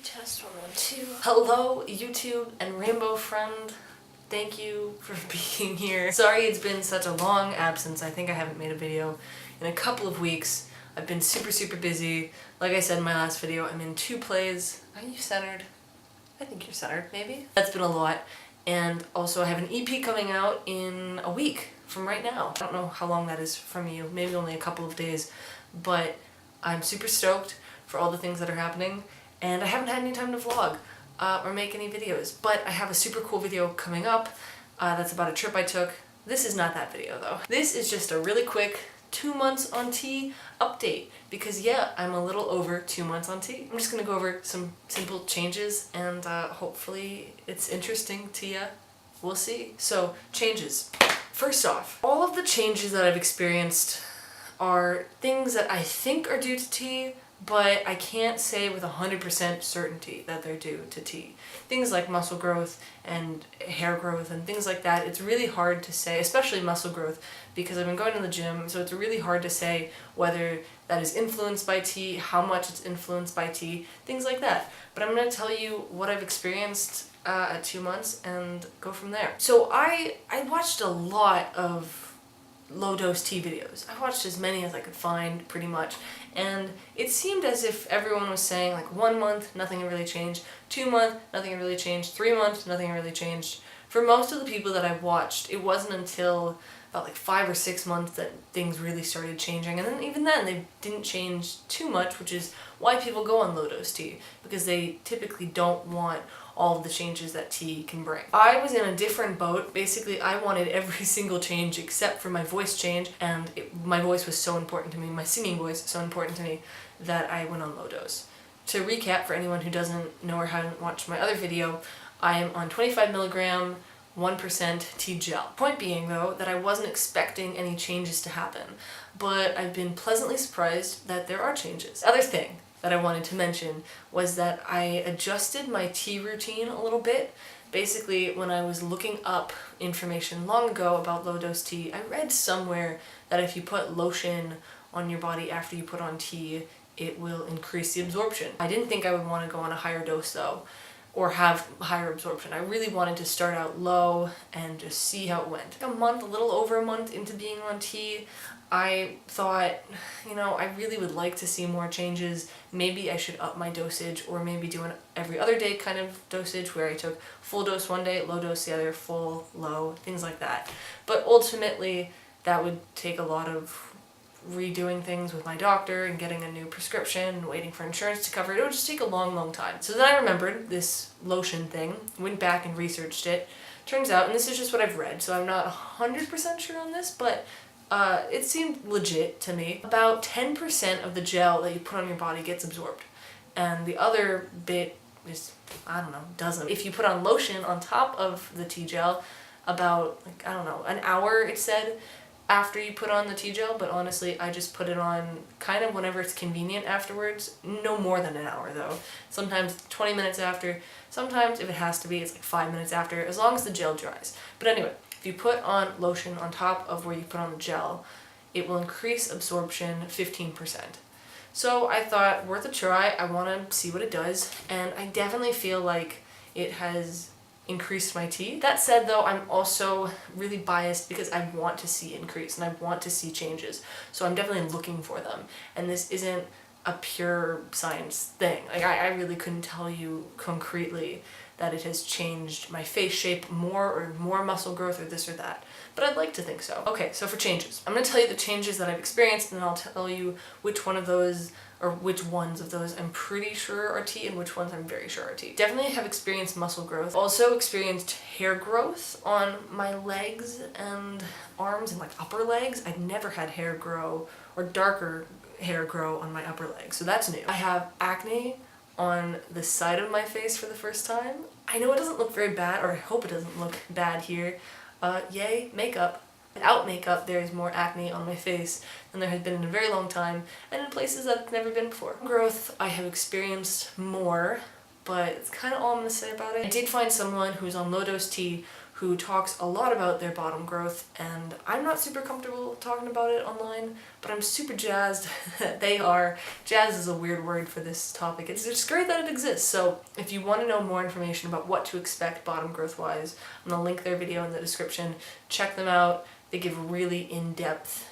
test 1, 1, 2. Hello, YouTube and Rainbow Friend. Thank you for being here. Sorry it's been such a long absence. I think I haven't made a video in a couple of weeks. I've been super busy. Like I said in my last video, I'm in 2 plays. Are you centered? I think you're centered, maybe? That's been a lot. And also I have an EP coming out in a week from right now. I don't know how long that is from you, maybe only a couple of days, but I'm super stoked for all the things that are happening, and I haven't had any time to vlog or make any videos, but I have a super cool video coming up that's about a trip I took. This is not that video though. This is just a really quick 2 months on tea update, because yeah, I'm a little over 2 months on tea. I'm just gonna go over some simple changes and hopefully it's interesting to ya. We'll see. So, changes. First off, all of the changes that I've experienced are things that I think are due to tea, but I can't say with 100% certainty that they're due to tea. Things like muscle growth and hair growth and things like that, it's really hard to say, especially muscle growth, because I've been going to the gym, so it's really hard to say whether that is influenced by tea, how much it's influenced by tea, things like that. But I'm going to tell you what I've experienced at 2 months and go from there. So I watched a lot of low dose tea videos. I watched as many as I could find, pretty much, and it seemed as if everyone was saying like 1 month, nothing really changed, 2 months, nothing really changed, 3 months, nothing really changed. For most of the people that I watched, it wasn't until about like 5 or 6 months that things really started changing, and then even then they didn't change too much, which is why people go on low dose tea, because they typically don't want all of the changes that tea can bring. I was in a different boat. Basically, I wanted every single change except for my voice change, and my voice was so important to me, my singing voice so important to me, that I went on low dose. To recap, for anyone who doesn't know or hasn't watched my other video, I am on 25 milligram 1% tea gel. Point being though, that I wasn't expecting any changes to happen, but I've been pleasantly surprised that there are changes. Other thing that I wanted to mention was that I adjusted my tea routine a little bit. Basically, when I was looking up information long ago about low dose tea, I read somewhere that if you put lotion on your body after you put on tea, it will increase the absorption. I didn't think I would want to go on a higher dose though, or have higher absorption. I really wanted to start out low and just see how it went. A month, a little over a month into being on tea, I thought, you know, I really would like to see more changes. Maybe I should up my dosage, or maybe do an every other day kind of dosage where I took full dose one day, low dose the other, full, low, things like that. But ultimately, that would take a lot of redoing things with my doctor and getting a new prescription and waiting for insurance to cover it. It would just take a long time. So then I remembered this lotion thing, went back and researched it. Turns out, and this is just what I've read, so I'm not 100% sure on this, but it seemed legit to me. About 10% of the gel that you put on your body gets absorbed, and the other bit is, I don't know, doesn't. If you put on lotion on top of the tea gel, about, like, I don't know, an hour, it said, after you put on the tea gel, but honestly, I just put it on kind of whenever it's convenient afterwards. No more than an hour though. Sometimes 20 minutes after, sometimes if it has to be, it's like 5 minutes after, as long as the gel dries. But anyway, if you put on lotion on top of where you put on the gel, it will increase absorption 15%. So I thought, worth a try, I want to see what it does, and I definitely feel like it has increased my tea. That said though, I'm also really biased because I want to see increase and I want to see changes. So I'm definitely looking for them. And this isn't a pure science thing. Like I really couldn't tell you concretely that it has changed my face shape more, or more muscle growth, or this or that. But I'd like to think so. Okay, so for changes. I'm going to tell you the changes that I've experienced, and then I'll tell you which one of those, or which ones of those I'm pretty sure are tea and which ones I'm very sure are tea. Definitely have experienced muscle growth. Also experienced hair growth on my legs and arms and like upper legs. I'd never had hair grow, or darker hair grow on my upper legs, so that's new. I have acne on the side of my face for the first time. I know it doesn't look very bad, or I hope it doesn't look bad here. Yay, makeup. Without makeup, there's more acne on my face than there had been in a very long time, and in places that it's never been before. Growth, I have experienced more, but it's kind of all I'm going to say about it. I did find someone who's on low dose tea who talks a lot about their bottom growth, and I'm not super comfortable talking about it online, but I'm super jazzed that they are. Jazz is a weird word for this topic. It's just great that it exists. So if you want to know more information about what to expect bottom growth wise, I'm going to link their video in the description. Check them out. They give really in-depth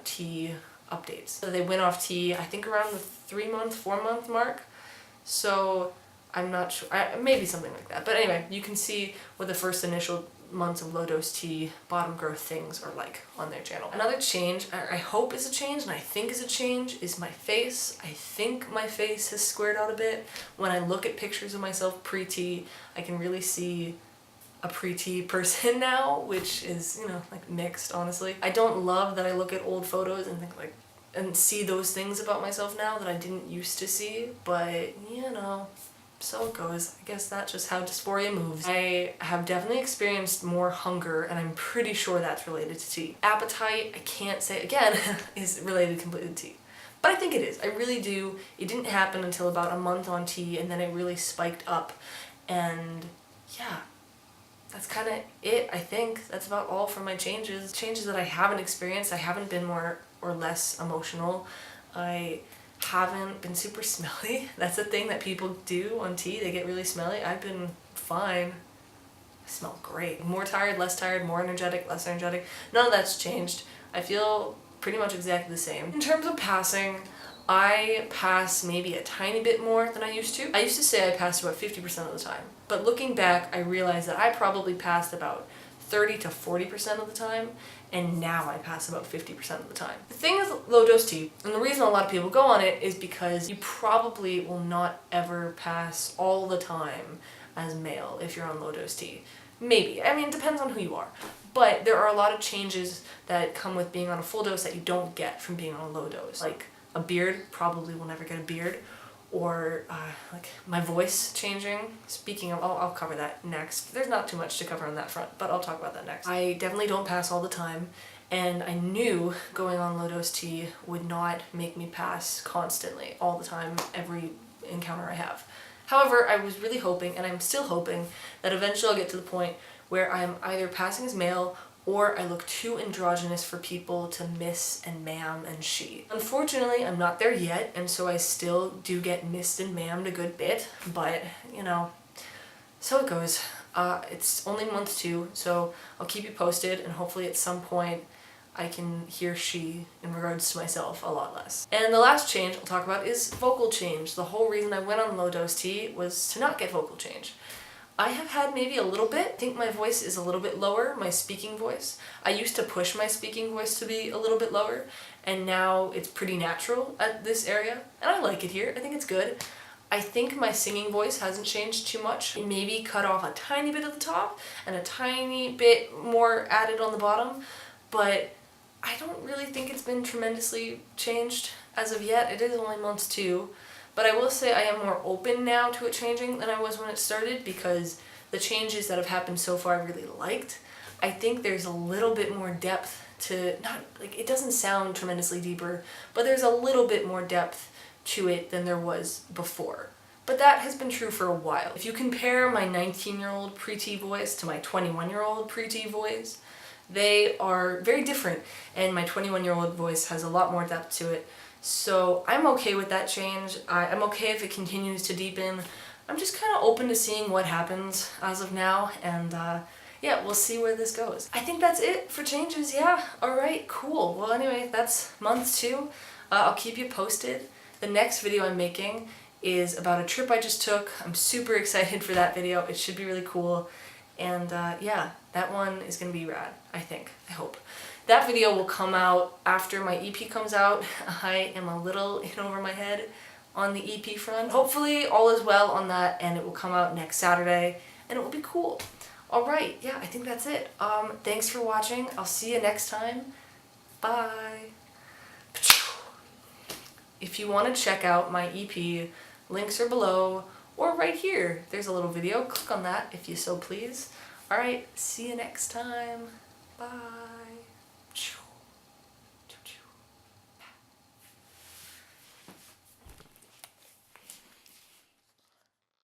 tea updates. So they went off tea, I think around the 4-month mark. So I'm not sure, maybe something like that. But anyway, you can see what the first initial months of Low Dose Tea bottom growth things are like on their channel. Another change, I hope is a change, and I think is a change, is my face. I think my face has squared out a bit. When I look at pictures of myself pre-tea, I can really see a pre-tea person now, which is, you know, like mixed, honestly. I don't love that I look at old photos and think like, and see those things about myself now that I didn't used to see, but you know, so it goes. I guess that's just how dysphoria moves. I have definitely experienced more hunger, and I'm pretty sure that's related to tea. Appetite, I can't say again, is related completely to tea. But I think it is. I really do. It didn't happen until about a month on tea, and then it really spiked up. And yeah, that's kind of it, I think. That's about all for my changes. Changes that I haven't experienced. I haven't been more or less emotional. I haven't been super smelly. That's a thing that people do on tea. They get really smelly. I've been fine. I smell great. More tired, less tired, more energetic, less energetic. None of that's changed. I feel pretty much exactly the same. In terms of passing, I pass maybe a tiny bit more than I used to. I used to say I passed about 50% of the time. But looking back, I realized that I probably passed about 30 to 40% of the time, and now I pass about 50% of the time. The thing with low dose tea, and the reason a lot of people go on it, is because you probably will not ever pass all the time as male if you're on low dose tea. Maybe. I mean, it depends on who you are. But there are a lot of changes that come with being on a full dose that you don't get from being on a low dose. Like a beard, probably will never get a beard. Or like my voice changing. Speaking of, I'll cover that next. There's not too much to cover on that front, but I'll talk about that next. I definitely don't pass all the time, and I knew going on low dose tea would not make me pass constantly, all the time, every encounter I have. However, I was really hoping, and I'm still hoping, that eventually I'll get to the point where I'm either passing as male or I look too androgynous for people to miss and ma'am and she. Unfortunately, I'm not there yet, and so I still do get missed and ma'amed a good bit, but, you know, so it goes. It's only month 2, so I'll keep you posted, and hopefully at some point I can hear she in regards to myself a lot less. And the last change I'll talk about is vocal change. The whole reason I went on low dose tea was to not get vocal change. I have had maybe a little bit. I think my voice is a little bit lower, my speaking voice. I used to push my speaking voice to be a little bit lower, and now it's pretty natural at this area, and I like it here. I think it's good. I think my singing voice hasn't changed too much. It maybe cut off a tiny bit at the top and a tiny bit more added on the bottom, but I don't really think it's been tremendously changed as of yet. It is only month 2. But I will say I am more open now to it changing than I was when it started, because the changes that have happened so far I really liked. I think there's a little bit more depth to, not like, it doesn't sound tremendously deeper, but there's a little bit more depth to it than there was before. But that has been true for a while. If you compare my 19-year-old pre-tea voice to my 21-year-old pre-tea voice, they are very different, and my 21-year-old voice has a lot more depth to it. So I'm okay with that change. I'm okay if it continues to deepen. I'm just kind of open to seeing what happens as of now, and yeah, we'll see where this goes. I think that's it for changes, yeah. Alright, cool. Well anyway, that's month 2. I'll keep you posted. The next video I'm making is about a trip I just took. I'm super excited for that video. It should be really cool. And yeah, that one is gonna be rad, I think. I hope. That video will come out after my EP comes out. I am a little in over my head on the EP front. Hopefully all is well on that, and it will come out next Saturday, and it will be cool. Alright, yeah, I think that's it. Thanks for watching. I'll see you next time. Bye. If you want to check out my EP, links are below, or right here. There's a little video. Click on that if you so please. Alright, see you next time. Bye.